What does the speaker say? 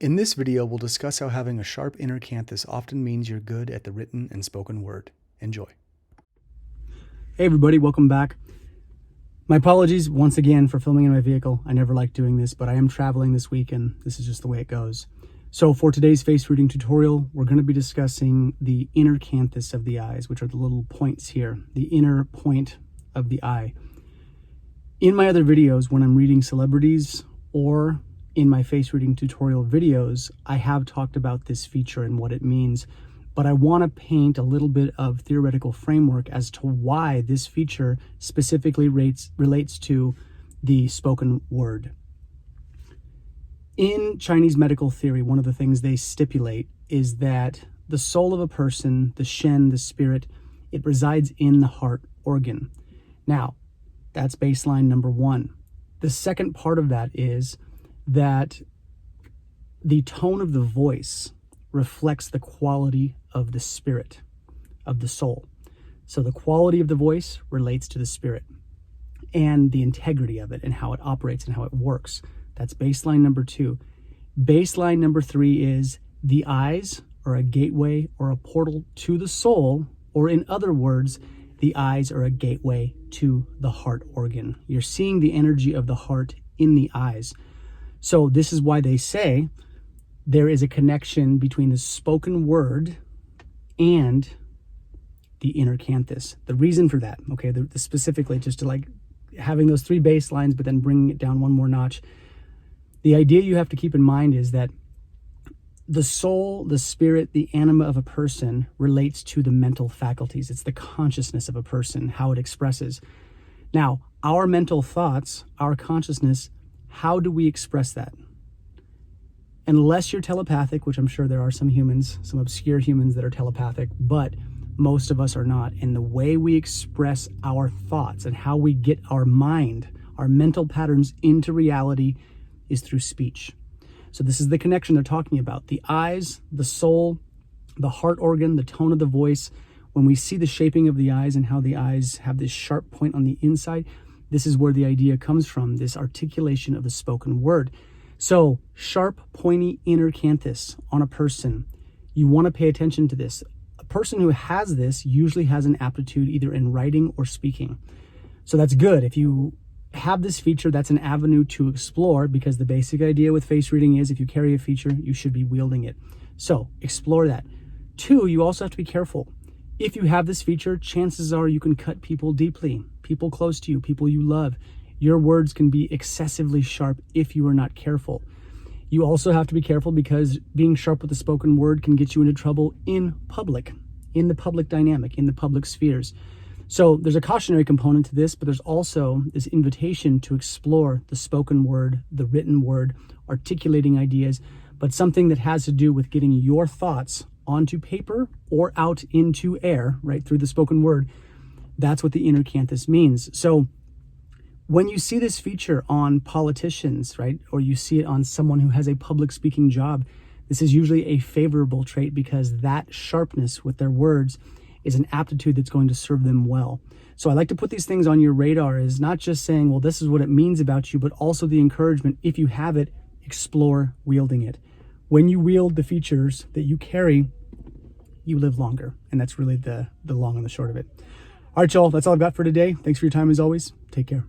In this video, we'll discuss how having a sharp inner canthus often means you're good at the written and spoken word. Enjoy. Hey everybody, welcome back. My apologies once again for filming in my vehicle. I never like doing this, but I am traveling this week and this is just the way it goes. So for today's face reading tutorial, we're going to be discussing the inner canthus of the eyes, which are the little points here, the inner point of the eye. In my other videos, when I'm reading celebrities or in my face reading tutorial videos, I have talked about this feature and what it means, but I want to paint a little bit of theoretical framework as to why this feature specifically relates to the spoken word. In Chinese medical theory, one of the things they stipulate is that the soul of a person, the Shen, the spirit, it resides in the heart organ. Now, that's baseline number one. The second part of that is that the tone of the voice reflects the quality of the spirit, of the soul. So the quality of the voice relates to the spirit and the integrity of it and how it operates and how it works. That's baseline number two. Baseline number three is the eyes are a gateway or a portal to the soul, or in other words, the eyes are a gateway to the heart organ. You're seeing the energy of the heart in the eyes. So this is why they say there is a connection between the spoken word and the inner canthus. The reason for that, okay, specifically just to like having those three baselines, but then bringing it down one more notch. The idea you have to keep in mind is that the soul, the spirit, the anima of a person relates to the mental faculties. It's the consciousness of a person, how it expresses. Now, our mental thoughts, our consciousness, how do we express that? Unless you're telepathic, which I'm sure there are some humans, some obscure humans that are telepathic, but most of us are not. And the way we express our thoughts and how we get our mind, our mental patterns into reality is through speech. So this is the connection they're talking about. The eyes, the soul, the heart organ, the tone of the voice. When we see the shaping of the eyes and how the eyes have this sharp point on the inside, this is where the idea comes from, this articulation of the spoken word. So sharp, pointy inner canthus on a person. You want to pay attention to this. A person who has this usually has an aptitude either in writing or speaking. So that's good. If you have this feature, that's an avenue to explore, because the basic idea with face reading is if you carry a feature, you should be wielding it. So explore that. Two, you also have to be careful. If you have this feature, chances are you can cut people deeply, people close to you, people you love. Your words can be excessively sharp if you are not careful. You also have to be careful because being sharp with the spoken word can get you into trouble in public, in the public dynamic, in the public spheres. So there's a cautionary component to this, but there's also this invitation to explore the spoken word, the written word, articulating ideas, but something that has to do with getting your thoughts onto paper or out into air, right, through the spoken word. That's what the inner canthus means. So when you see this feature on politicians, right, or you see it on someone who has a public speaking job, this is usually a favorable trait because that sharpness with their words is an aptitude that's going to serve them well. So I like to put these things on your radar, is not just saying, well, this is what it means about you, but also the encouragement, if you have it, explore wielding it. When you wield the features that you carry, you live longer. And that's really the long and the short of it. All right, y'all, that's all I've got for today. Thanks for your time as always. Take care.